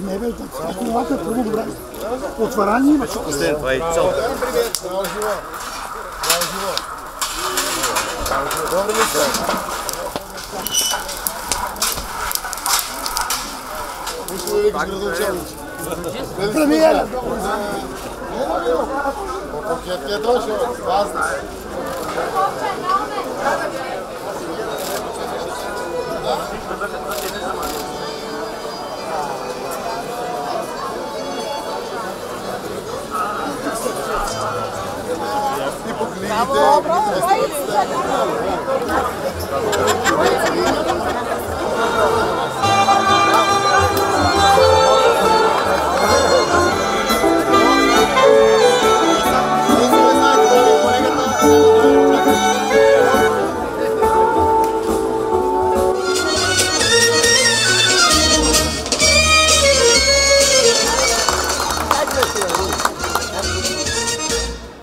Не бе, така, това е много добре. Отварание има. Костен, това е цел. Добре ли сте? Вижте да викаш градоначалниче. Премиера! Пакет е дошъл, пазна. И по книгите.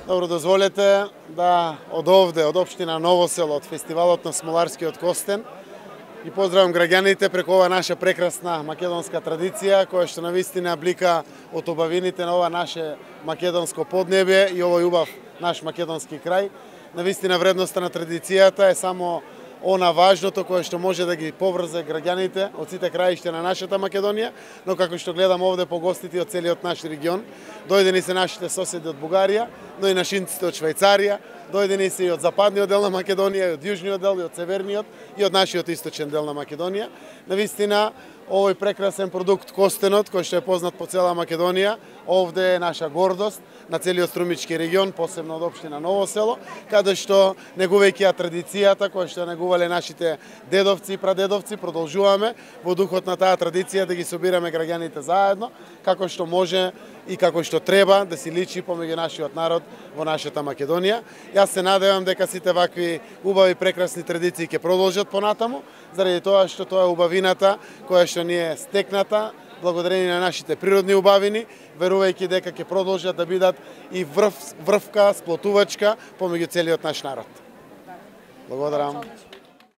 Добро, дозволете да од овде, од општина Ново село, од фестивалот на Смоларскиот костен, и поздравам граѓаните преку ова наша прекрасна македонска традиција, која што навистина блика од убавините на ова наше македонско поднебе и овој убав наш македонски крај. Навистина вредноста на традицијата е само она важното кое што може да ги поврзе граѓаните од сите краишта на нашата Македонија, но како што гледам овде по гостите од целиот наш регион, дојдени се нашите соседи од Бугарија, но и нашинците од Швајцарија, дојдени се и од западниот дел на Македонија, и од јужниот дел, и од северниот, и од нашиот источен дел на Македонија. Навистина, овој прекрасен продукт костенот, кој што е познат по цела Македонија, овде е наша гордост на целиот Струмички регион, посебно од општина Ново село, каде што негувајќи ја традицијата која што негувале нашите дедовци и прадедовци, продолжуваме во духот на таа традиција да ги собираме граѓаните заедно, како што може и како што треба да си личи помеѓу нашиот народ во нашата Македонија. Јас се надевам дека сите вакви убави прекрасни традиции ќе продолжат понатаму, заради тоа што тоа е убавината која што ни е стекната благодарение на нашите природни убавини, верувајќи дека ќе продолжат да бидат и врвка, сплотувачка помеѓу целиот наш народ. Благодарам.